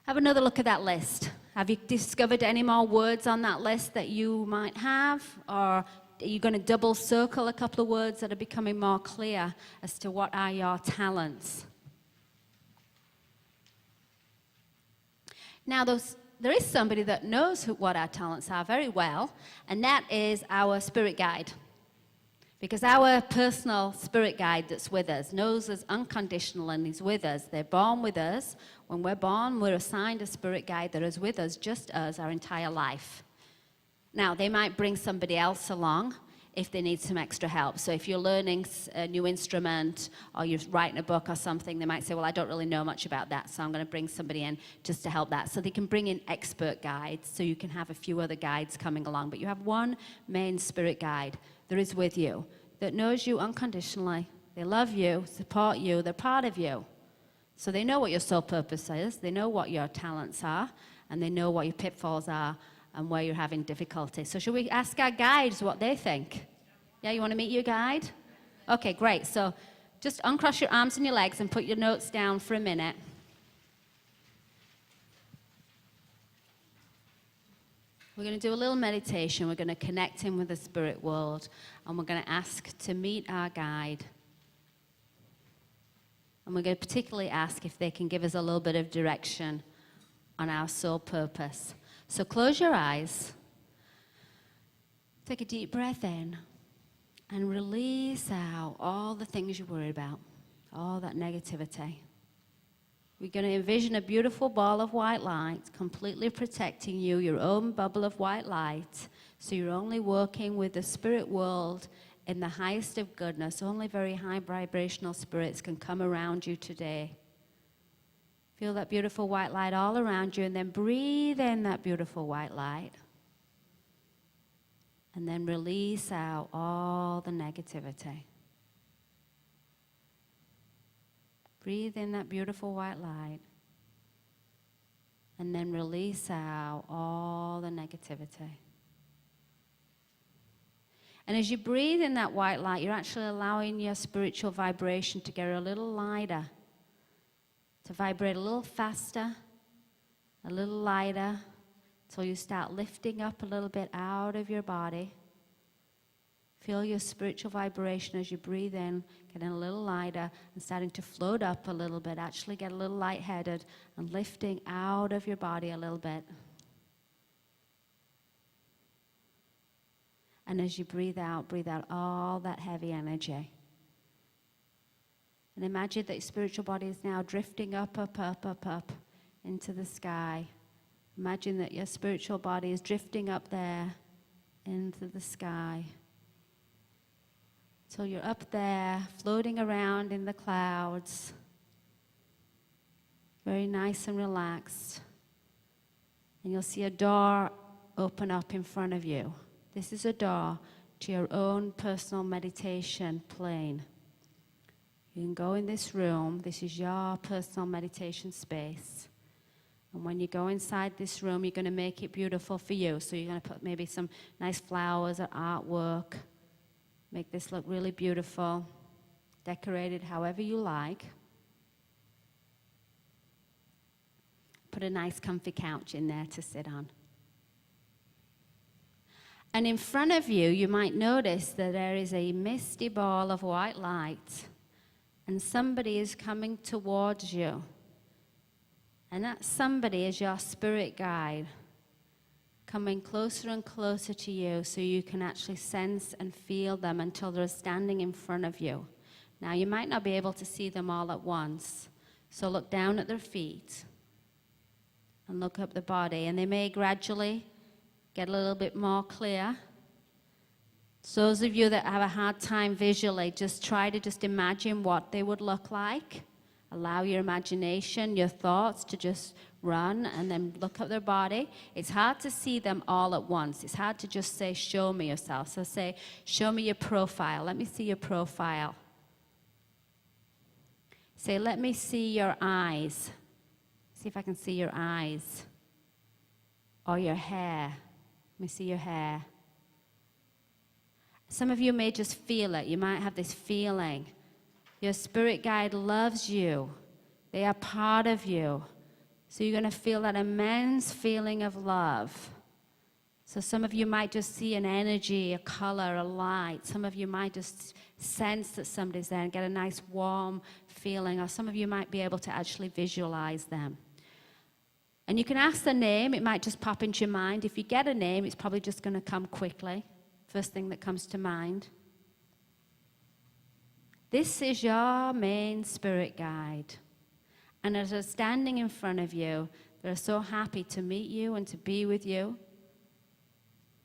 Have another look at that list. Have you discovered any more words on that list that you might have? Or are you going to double circle a couple of words that are becoming more clear as to what are your talents? Now, there is somebody that knows what our talents are very well, and that is our spirit guide. Because our personal spirit guide that's with us knows us unconditionally and is with us. They're born with us. When we're born, we're assigned a spirit guide that is with us, just us, our entire life. Now, they might bring somebody else along if they need some extra help. So if you're learning a new instrument or you're writing a book or something, they might say, well, I don't really know much about that, so I'm going to bring somebody in just to help that. So they can bring in expert guides, so you can have a few other guides coming along. But you have one main spirit guide that is with you, that knows you unconditionally. They love you, support you, they're part of you. So they know what your soul purpose is, they know what your talents are, and they know what your pitfalls are and where you're having difficulty. So should we ask our guides what they think? Yeah, you want to meet your guide? Okay, great. So just uncross your arms and your legs and put your notes down for a minute. We're going to do a little meditation. We're going to connect in with the spirit world, and we're going to ask to meet our guide. And we're going to particularly ask if they can give us a little bit of direction on our soul purpose. So close your eyes, take a deep breath in, and release out all the things you're worried about, all that negativity. We're going to envision a beautiful ball of white light completely protecting you, your own bubble of white light. So you're only working with the spirit world in the highest of goodness. Only very high vibrational spirits can come around you today. Feel that beautiful white light all around you, and then breathe in that beautiful white light. And then release out all the negativity. Breathe in that beautiful white light. And then release out all the negativity. And as you breathe in that white light, you're actually allowing your spiritual vibration to get a little lighter, to vibrate a little faster, a little lighter, until you start lifting up a little bit out of your body. Feel your spiritual vibration as you breathe in, getting a little lighter and starting to float up a little bit. Actually get a little lightheaded and lifting out of your body a little bit. And as you breathe out all that heavy energy. And imagine that your spiritual body is now drifting up, up, up, up, up into the sky. Imagine that your spiritual body is drifting up there into the sky. So you're up there, floating around in the clouds. Very nice and relaxed. And you'll see a door open up in front of you. This is a door to your own personal meditation plane. You can go in this room. This is your personal meditation space. And when you go inside this room, you're going to make it beautiful for you. So you're going to put maybe some nice flowers or artwork. Make this look really beautiful. Decorate it however you like. Put a nice comfy couch in there to sit on. And in front of you, you might notice that there is a misty ball of white light. And somebody is coming towards you. And that somebody is your spirit guide, coming closer and closer to you so you can actually sense and feel them until they're standing in front of you. Now, you might not be able to see them all at once, so look down at their feet and look up the body, and they may gradually get a little bit more clear. So those of you that have a hard time visually, just try to just imagine what they would look like. Allow your imagination, your thoughts to just run and then look at their body. It's hard to see them all at once. It's hard to just say, show me yourself. So say, show me your profile. Let me see your profile. Say, let me see your eyes. See if I can see your eyes. Or your hair. Let me see your hair. Some of you may just feel it. You might have this feeling. Your spirit guide loves you. They are part of you. So you're going to feel that immense feeling of love. So some of you might just see an energy, a color, a light. Some of you might just sense that somebody's there and get a nice warm feeling. Or some of you might be able to actually visualize them. And you can ask the name. It might just pop into your mind. If you get a name, it's probably just going to come quickly. First thing that comes to mind. This is your main spirit guide. And as they're standing in front of you, they're so happy to meet you and to be with you.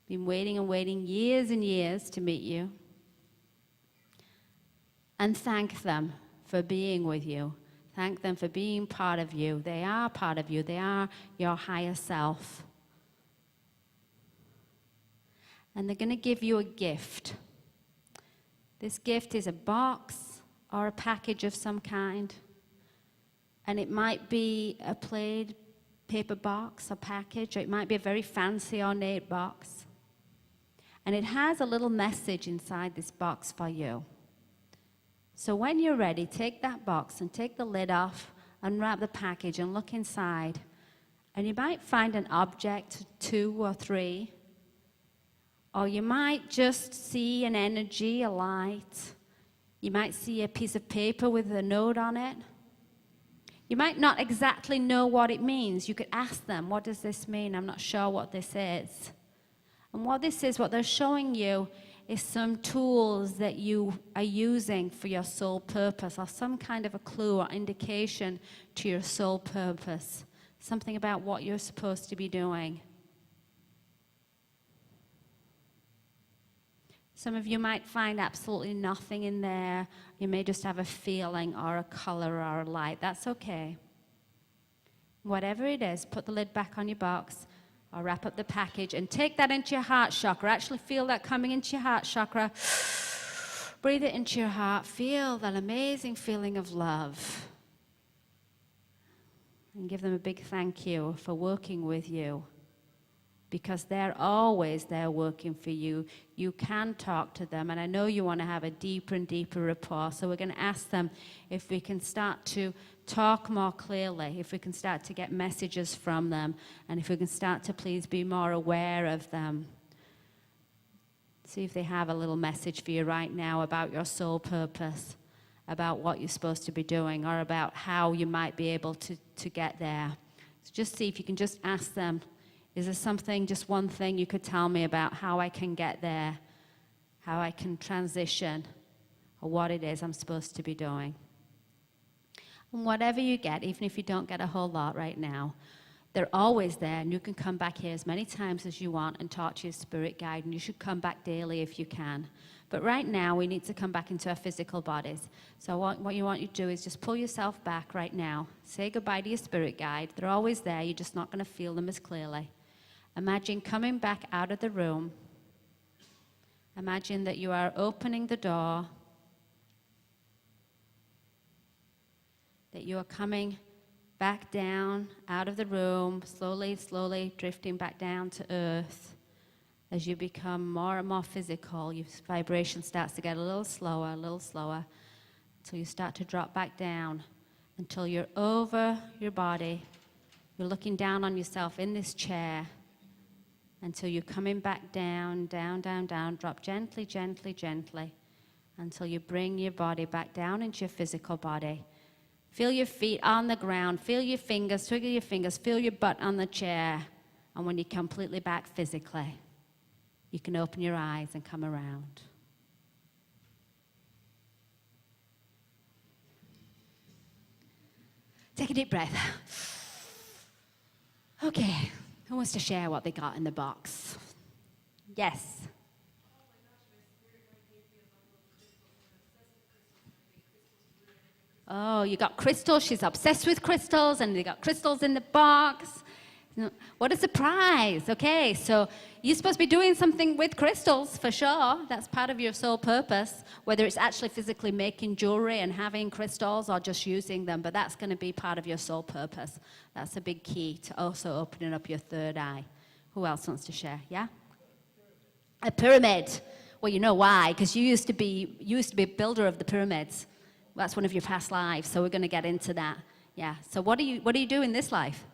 Been waiting and waiting years and years to meet you. And thank them for being with you. Thank them for being part of you. They are part of you. They are your higher self. And they're going to give you a gift. This gift is a box or a package of some kind. And it might be a plain paper box or package, or it might be a very fancy ornate box. And it has a little message inside this box for you. So when you're ready, take that box and take the lid off, unwrap the package and look inside. And you might find an object, 2 or 3. Or you might just see an energy, a light. You might see a piece of paper with a note on it. You might not exactly know what it means. You could ask them, what does this mean? I'm not sure what this is. And what this is, what they're showing you, is some tools that you are using for your soul purpose, or some kind of a clue or indication to your soul purpose. Something about what you're supposed to be doing. Some of you might find absolutely nothing in there. You may just have a feeling or a color or a light. That's okay. Whatever it is, put the lid back on your box or wrap up the package and take that into your heart chakra. Actually feel that coming into your heart chakra. Breathe it into your heart. Feel that amazing feeling of love. And give them a big thank you for working with you. Because they're always there working for you. You can talk to them, and I know you want to have a deeper and deeper rapport, so we're going to ask them if we can start to talk more clearly, if we can start to get messages from them, and if we can start to please be more aware of them. See if they have a little message for you right now about your soul purpose, about what you're supposed to be doing, or about how you might be able to get there. So just see if you can just ask them, is there something, just one thing you could tell me about how I can get there, how I can transition, or what it is I'm supposed to be doing? And whatever you get, even if you don't get a whole lot right now, they're always there, and you can come back here as many times as you want and talk to your spirit guide, and you should come back daily if you can. But right now, we need to come back into our physical bodies. So what you want you to do is just pull yourself back right now. Say goodbye to your spirit guide. They're always there. You're just not going to feel them as clearly. Imagine coming back out of the room. Imagine that you are opening the door, that you are coming back down out of the room, slowly, slowly drifting back down to earth. As you become more and more physical, your vibration starts to get a little slower, until you start to drop back down, until you're over your body. You're looking down on yourself in this chair, until you're coming back down, down, down, down. Drop gently, gently, gently, until you bring your body back down into your physical body. Feel your feet on the ground. Feel your fingers, trigger your fingers. Feel your butt on the chair. And when you're completely back physically, you can open your eyes and come around. Take a deep breath. Okay, who wants to share what they got in the box? Yes. Oh, you got crystals. She's obsessed with crystals, and they got crystals in the box. What a surprise. Okay, so you're supposed to be doing something with crystals, for sure. That's part of your soul purpose, whether it's actually physically making jewelry and having crystals or just using them, but that's going to be part of your soul purpose. That's a big key to also opening up your third eye. Who else wants to share? Yeah? A pyramid. Well, you know why, because you used to be a builder of the pyramids. That's one of your past lives, so we're going to get into that. Yeah. So what do you do in this life?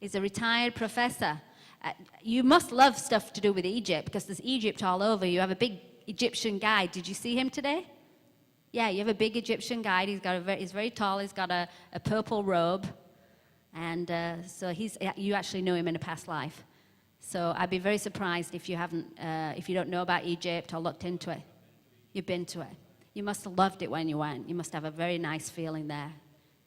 He's a retired professor. You must love stuff to do with Egypt because there's Egypt all over. You have a big Egyptian guide. Did you see him today? Yeah, you have a big Egyptian guide. He's very tall. He's got a purple robe. And so you actually knew him in a past life. So I'd be very surprised if you don't know about Egypt or looked into it. You've been to it. You must have loved it when you went. You must have a very nice feeling there.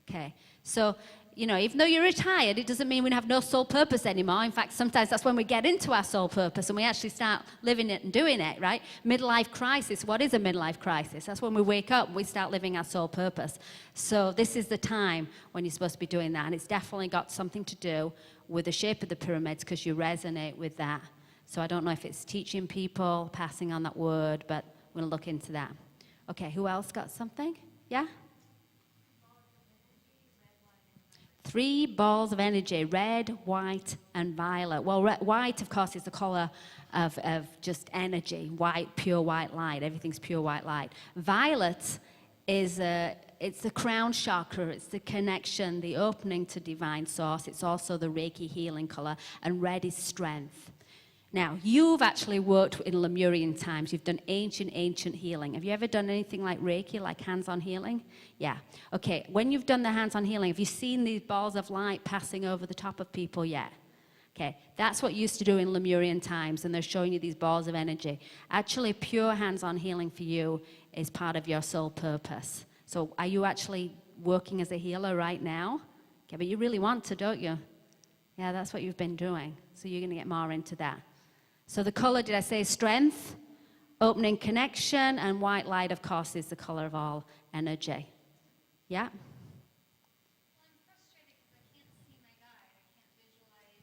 Okay. So, even though you're retired, it doesn't mean we have no soul purpose anymore. In fact, sometimes that's when we get into our soul purpose and we actually start living it and doing it, right? Midlife crisis. What is a midlife crisis? That's when we wake up and we start living our soul purpose. So this is the time when you're supposed to be doing that. And it's definitely got something to do with the shape of the pyramids because you resonate with that. So I don't know if it's teaching people, passing on that word, but I'm going to look into that. Okay, who else got something? Yeah? 3 balls of energy, red, white, and violet. Well, white, of course, is the color of just energy, white, pure white light. Everything's pure white light. Violet is it's the crown chakra. It's the connection, the opening to divine source. It's also the Reiki healing color. And red is strength. Now, you've actually worked in Lemurian times. You've done ancient healing. Have you ever done anything like Reiki, like hands-on healing? Yeah. Okay, when you've done the hands-on healing, have you seen these balls of light passing over the top of people yet? Okay, that's what you used to do in Lemurian times, and they're showing you these balls of energy. Actually, pure hands-on healing for you is part of your soul purpose. So are you actually working as a healer right now? Okay, but you really want to, don't you? Yeah, that's what you've been doing. So you're going to get more into that. So the color, did I say strength, opening connection, and white light, of course, is the color of all energy. Yeah?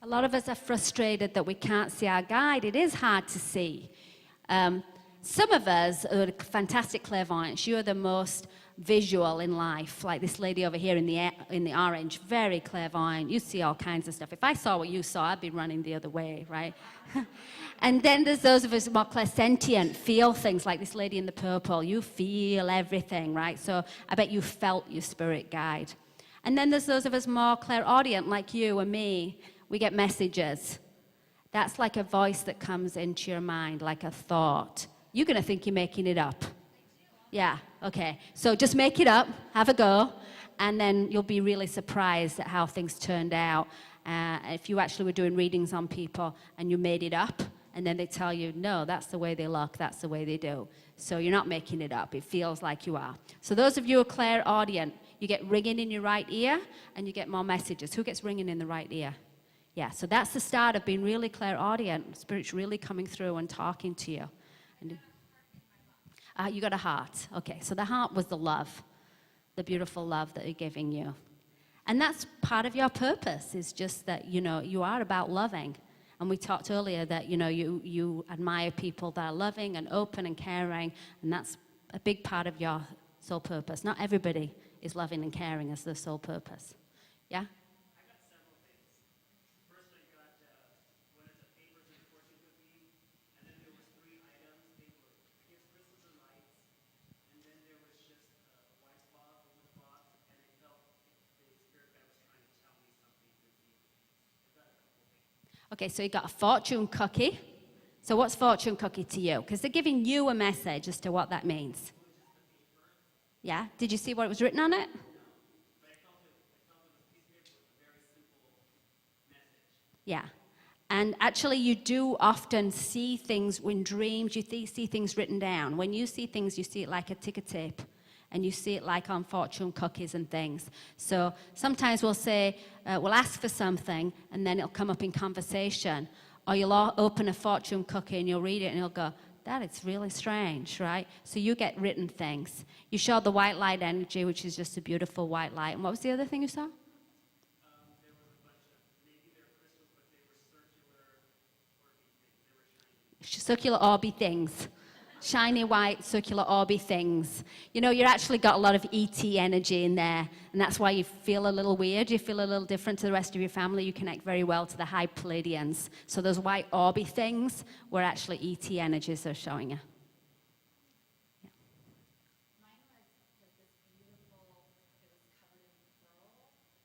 A lot of us are frustrated that we can't see our guide. It is hard to see. Some of us are fantastic clairvoyants. You're the most visual in life, like this lady over here in the orange, very clairvoyant. You see all kinds of stuff. If I saw what you saw, I'd be running the other way, right? And then there's those of us more clairsentient, feel things, like this lady in the purple. You feel everything, right? So I bet you felt your spirit guide. And then there's those of us more clairaudient, like you and me. We get messages. That's like a voice that comes into your mind, like a thought. You're going to think you're making it up. Yeah, okay. So just make it up, have a go, and then you'll be really surprised at how things turned out. If you actually were doing readings on people and you made it up, and then they tell you, no, that's the way they look, that's the way they do. So you're not making it up. It feels like you are. So those of you who are clairaudient, you get ringing in your right ear, and you get more messages. Who gets ringing in the right ear? Yeah, so that's the start of being really clairaudient. Spirit's really coming through and talking to you. And, you got a heart. Okay, so the heart was the love, the beautiful love that you're giving you. And that's part of your purpose, is just that, you are about loving. And we talked earlier that, you admire people that are loving and open and caring, and that's a big part of your soul purpose. Not everybody is loving and caring as their soul purpose. Yeah? Okay, so you got a fortune cookie. So what's fortune cookie to you? Because they're giving you a message as to what that means. Yeah? Did you see what was written on it? Yeah. And actually, you do often see things in dreams. You see things written down. When you see things, you see it like a ticker tape. And you see it like on fortune cookies and things. So sometimes we'll say, we'll ask for something, and then it'll come up in conversation. Or you'll open a fortune cookie, and you'll read it, and you'll go, that is really strange, right? So you get written things. You showed the white light energy, which is just a beautiful white light. And what was the other thing you saw? There was a bunch of, maybe they're crystals, but they were circular, orby things. Shiny white, circular, orby things. You're actually got a lot of ET energy in there, and that's why you feel a little weird. You feel a little different to the rest of your family. You connect very well to the high Pleiadians. So those white, orby things were actually ET energies they're showing you. Yeah.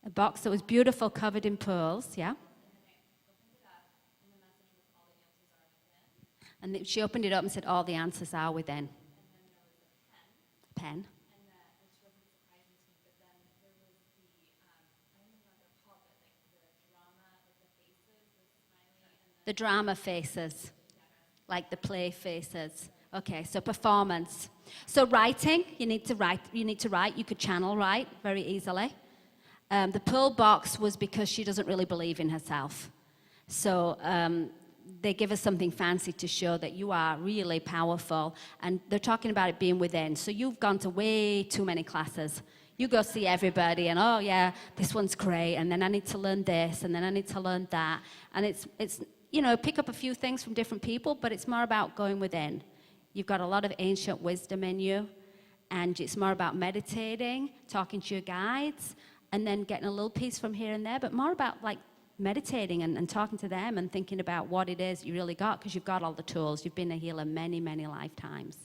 A box that was beautiful, covered in pearls, yeah? And then she opened it up and said, all the answers are within. Pen. The drama faces, like the play faces. Okay, so performance. So writing, you need to write. You could channel write very easily. The pearl box was because she doesn't really believe in herself. So they give us something fancy to show that you are really powerful. And they're talking about it being within. So you've gone to way too many classes. You go see everybody and, oh yeah, this one's great. And then I need to learn this. And then I need to learn that. And it's pick up a few things from different people, but it's more about going within. You've got a lot of ancient wisdom in you. And it's more about meditating, talking to your guides, and then getting a little piece from here and there, but more about like meditating and talking to them and thinking about what it is you really got, because you've got all the tools. You've been a healer many, many lifetimes.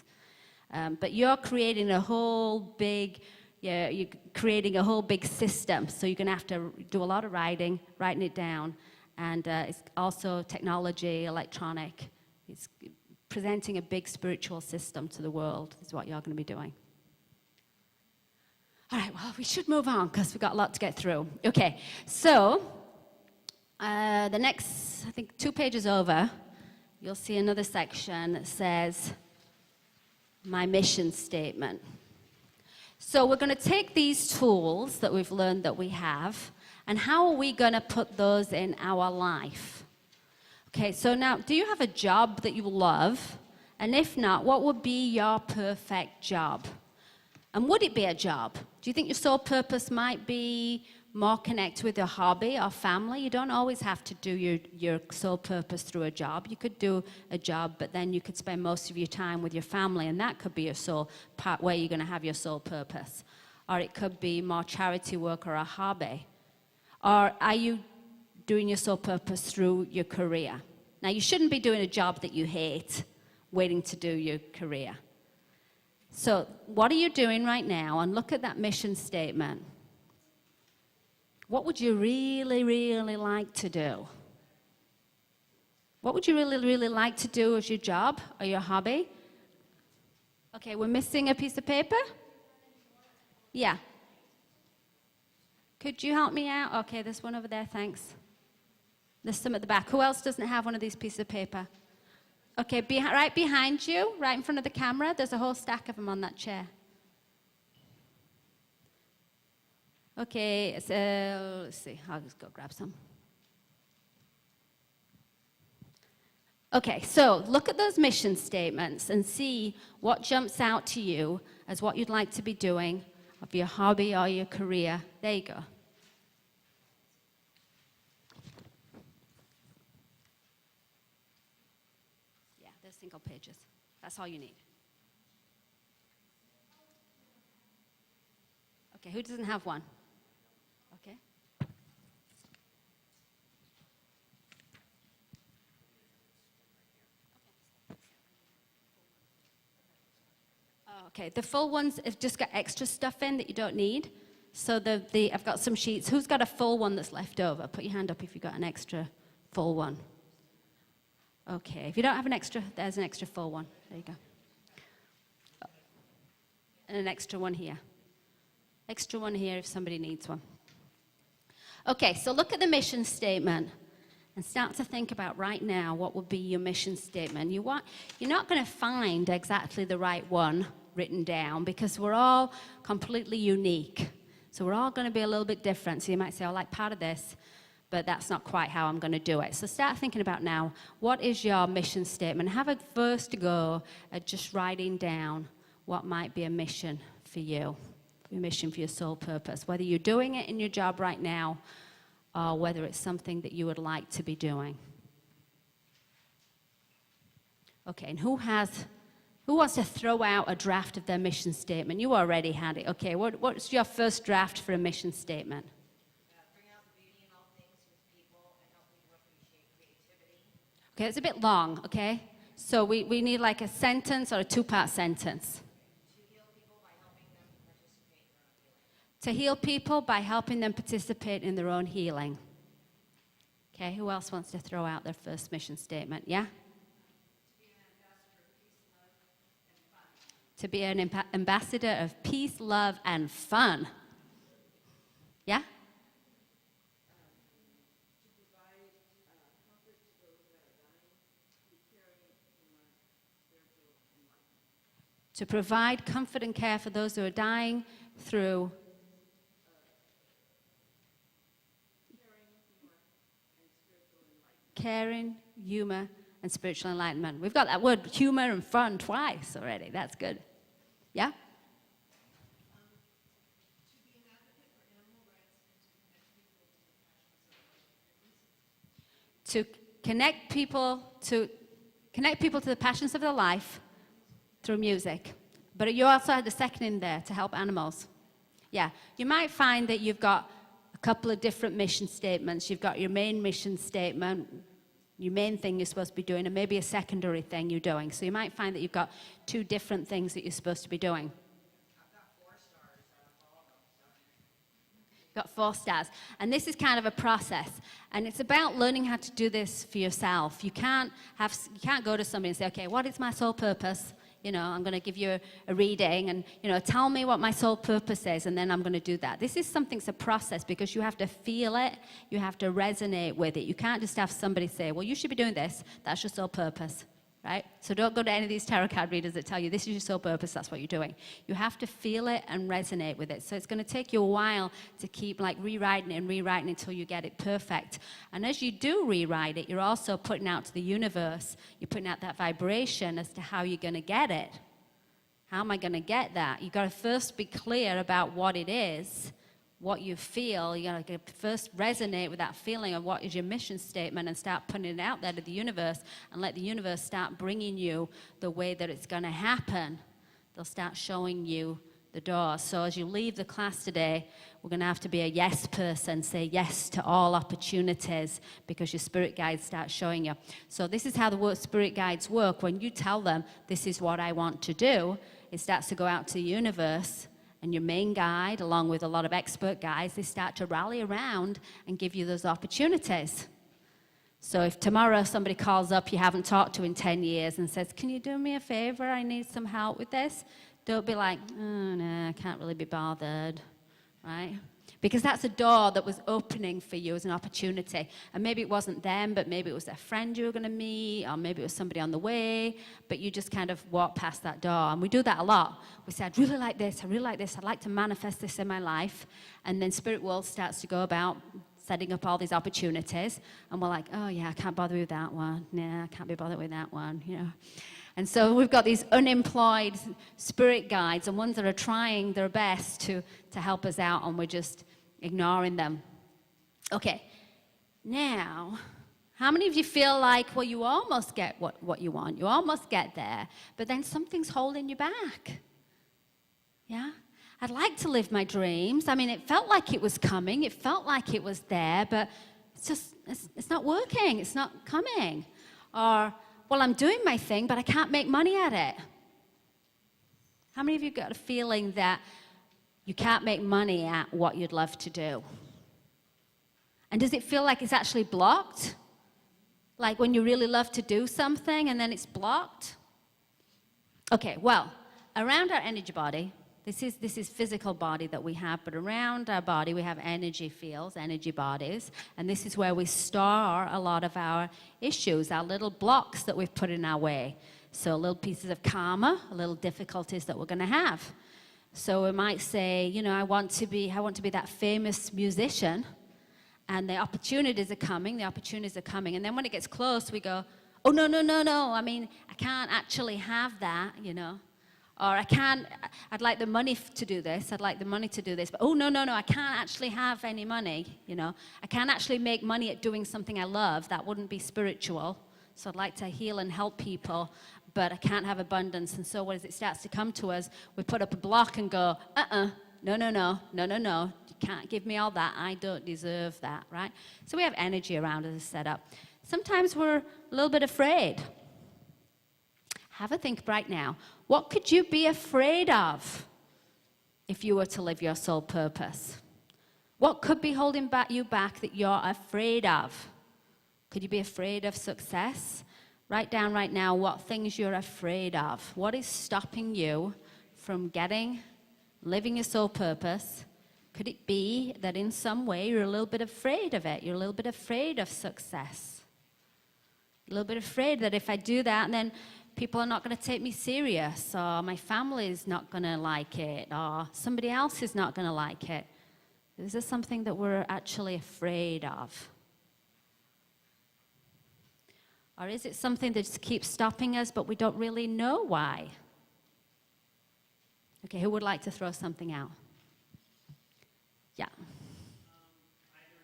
But you're creating a whole big, you're creating a whole big system. So you're going to have to do a lot of writing it down. And it's also technology, electronic. It's presenting a big spiritual system to the world is what you're going to be doing. All right, well, we should move on because we've got a lot to get through. Okay, so the next, I think 2 pages over, you'll see another section that says, my mission statement. So we're going to take these tools that we've learned that we have, and how are we going to put those in our life? Okay, so now, do you have a job that you love? And if not, what would be your perfect job? And would it be a job? Do you think your soul purpose might be more connected with your hobby or family? You don't always have to do your soul purpose through a job. You could do a job, but then you could spend most of your time with your family, and that could be your soul part where you're going to have your soul purpose. Or it could be more charity work or a hobby. Or are you doing your soul purpose through your career? Now, you shouldn't be doing a job that you hate, waiting to do your career. So what are you doing right now? And look at that mission statement. What would you really, really like to do? What would you really, really like to do as your job or your hobby? Okay, we're missing a piece of paper? Yeah. Could you help me out? Okay, there's one over there, thanks. There's some at the back. Who else doesn't have one of these pieces of paper? Okay, right behind you, right in front of the camera, there's a whole stack of them on that chair. Okay, so let's see, I'll just go grab some. Okay, so look at those mission statements and see what jumps out to you as what you'd like to be doing of your hobby or your career. There you go. Yeah, they're single pages. That's all you need. Okay, who doesn't have one? Okay. Okay, the full ones have just got extra stuff in that you don't need. So I've got some sheets. Who's got a full one that's left over? Put your hand up if you've got an extra full one. Okay, if you don't have an extra, there's an extra full one. There you go. Oh. And an extra one here. Extra one here if somebody needs one. Okay, so look at the mission statement and start to think about right now what would be your mission statement. You're not going to find exactly the right one written down because we're all completely unique. So we're all going to be a little bit different. So you might say, I like part of this, but that's not quite how I'm going to do it. So start thinking about now, what is your mission statement? Have a first go at just writing down what might be a mission for you, your mission for your soul purpose, whether you're doing it in your job right now or whether it's something that you would like to be doing. Okay, and who wants to throw out a draft of their mission statement? You already had it. Okay, what's your first draft for a mission statement? Bring out the beauty in all things with people and help people appreciate creativity. Okay, it's a bit long, okay? So we need like a sentence or a two-part sentence. To heal people by helping them participate in their own healing. Okay, who else wants to throw out their first mission statement? Yeah? To be an ambassador of peace, love, and fun. Yeah? To provide comfort and care for those who are dying through caring, humor, and spiritual enlightenment. We've got that word humor and fun twice already. That's good. Yeah? To connect people to the passions of their life through music. But you also had the second in there, to help animals. Yeah, you might find that you've got a couple of different mission statements. You've got your main mission statement, your main thing you're supposed to be doing, and maybe a secondary thing you're doing. So you might find that you've got two different things that you're supposed to be doing. Got 4 stars. And this is kind of a process. And it's about learning how to do this for yourself. You can't go to somebody and say, okay, what is my soul purpose? You know, I'm going to give you a reading and, you know, tell me what my soul purpose is, and then I'm going to do that. This is something, it's a process, because you have to feel it. You have to resonate with it. You can't just have somebody say, well, you should be doing this. That's your soul purpose. Right? So don't go to any of these tarot card readers that tell you this is your sole purpose, that's what you're doing. You have to feel it and resonate with it. So it's going to take you a while to keep like rewriting it until you get it perfect. And as you do rewrite it, you're also putting out to the universe, you're putting out that vibration as to how you're going to get it. How am I going to get that? You've got to first be clear about what it is, what you feel. You got to first resonate with that feeling of what is your mission statement and start putting it out there to the universe and let the universe start bringing you the way that it's going to happen. They'll start showing you the door. So as you leave the class today, we're going to have to be a yes person, say yes to all opportunities, because your spirit guides start showing you. So this is how the spirit guides work. When you tell them, this is what I want to do, it starts to go out to the universe. And your main guide, along with a lot of expert guides, they start to rally around and give you those opportunities. So if tomorrow somebody calls up you haven't talked to in 10 years and says, can you do me a favor? I need some help with this. Don't be like, oh, no, I can't really be bothered, right? Because that's a door that was opening for you as an opportunity. And maybe it wasn't them, but maybe it was a friend you were going to meet, or maybe it was somebody on the way, but you just kind of walked past that door. And we do that a lot. We say, I'd really like this, I'd like to manifest this in my life. And then Spirit World starts to go about setting up all these opportunities. And we're like, oh yeah, I can't bother with that one. Nah, I can't be bothered with that one, you know. And so we've got these unemployed spirit guides and ones that are trying their best to help us out, and we're just ignoring them. Okay, now, how many of you feel like, well, you almost get what you want, you almost get there, but then something's holding you back? Yeah? I'd like to live my dreams. I mean, it felt like it was coming, it felt like it was there, but it's not working, it's not coming. Or, well, I'm doing my thing, but I can't make money at it. How many of you got a feeling that you can't make money at what you'd love to do? And does it feel like it's actually blocked? Like when you really love to do something and then it's blocked? Okay, well, around our energy body, this is physical body that we have, but around our body we have energy fields, energy bodies, and this is where we store a lot of our issues, our little blocks that we've put in our way. So little pieces of karma, little difficulties that we're going to have. So we might say, you know, I want to be that famous musician, and the opportunities are coming, and then when it gets close, we go, oh, no, I mean, I can't actually have that, you know. Or I'd like the money to do this, but oh, no, I can't actually have any money, you know. I can't actually make money at doing something I love. That wouldn't be spiritual. So I'd like to heal and help people, but I can't have abundance. And so as it starts to come to us, we put up a block and go, no, you can't give me all that. I don't deserve that, right? So we have energy around us set up. Sometimes we're a little bit afraid. Have a think right now. What could you be afraid of if you were to live your soul purpose? What could be holding you back that you're afraid of? Could you be afraid of success? Write down right now what things you're afraid of. What is stopping you from living your soul purpose? Could it be that in some way you're a little bit afraid of it? You're a little bit afraid of success. A little bit afraid that if I do that, then people are not going to take me serious, or my family is not going to like it, or somebody else is not going to like it. Is this something that we're actually afraid of? Or is it something that just keeps stopping us, but we don't really know why? Okay, who would like to throw something out? Yeah. Either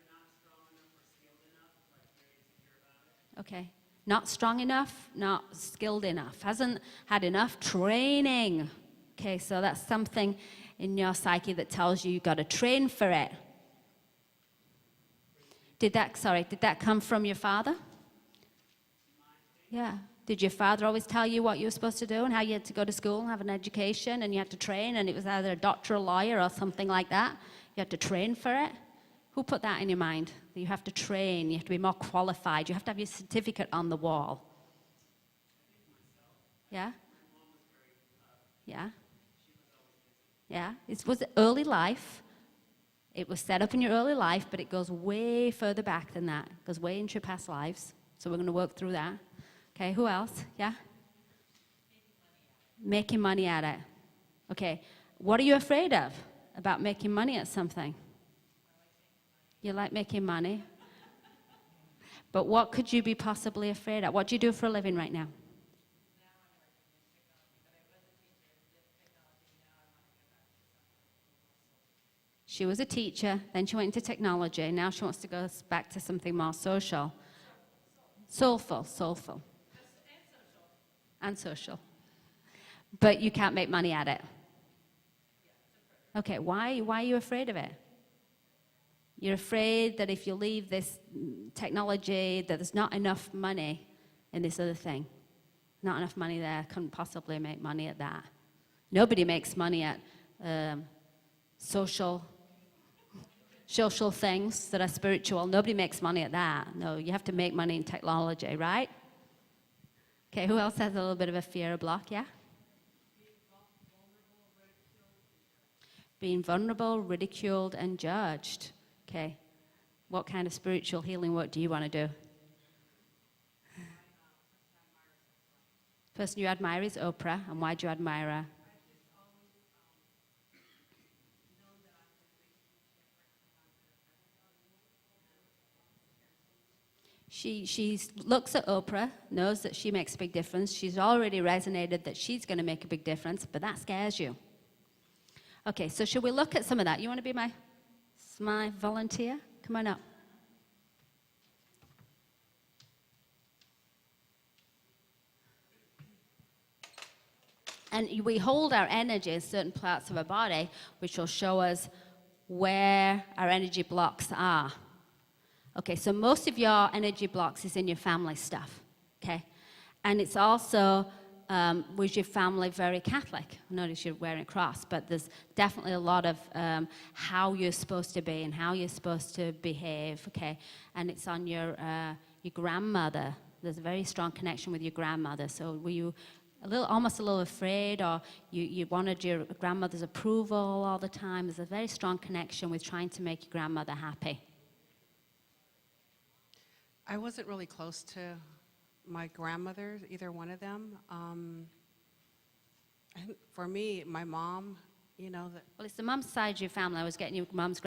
not strong enough or skilled enough, like very insecure about it. Okay. Not strong enough, not skilled enough, hasn't had enough training. Okay, so that's something in your psyche that tells you you've got to train for it. Did that come from your father? Yeah. Did your father always tell you what you were supposed to do and how you had to go to school and have an education and you had to train, and it was either a doctor, a lawyer, or something like that? You had to train for it? Who put that in your mind? That you have to train, you have to be more qualified, you have to have your certificate on the wall. Yeah? Yeah? Yeah? Was it early life? It was set up in your early life, but it goes way further back than that. It goes way into your past lives. So we're going to work through that. Okay, who else? Yeah? Making money at it. Okay, what are you afraid of about making money at something? You like making money? But what could you be possibly afraid of? What do you do for a living right now? She was a teacher, then she went into technology, now she wants to go back to something more social. Soulful. And social. But you can't make money at it. Okay, why are you afraid of it? You're afraid that if you leave this technology, that there's not enough money in this other thing. Not enough money there, couldn't possibly make money at that. Nobody makes money at social things that are spiritual. Nobody makes money at that. No, you have to make money in technology, right? Okay, who else has a little bit of a fear or block? Yeah? Being vulnerable, ridiculed, and judged. Okay, what kind of spiritual healing work do you want to do? Person you admire is Oprah, and why do you admire her? She looks at Oprah, knows that she makes a big difference. She's already resonated that she's going to make a big difference, but that scares you. Okay, so should we look at some of that? You want to be my volunteer? Come on up. And we hold our energy in certain parts of our body, which will show us where our energy blocks are. Okay, so most of your energy blocks is in your family stuff, okay? And it's also, was your family very Catholic? I notice you're wearing a cross, but there's definitely a lot of how you're supposed to be and how you're supposed to behave, okay? And it's on your grandmother. There's a very strong connection with your grandmother. So were you almost a little afraid, or you wanted your grandmother's approval all the time? There's a very strong connection with trying to make your grandmother happy. I wasn't really close to my grandmother, either one of them. And for me, my mom, Well, it's the mum's side of your family. I was getting your mum's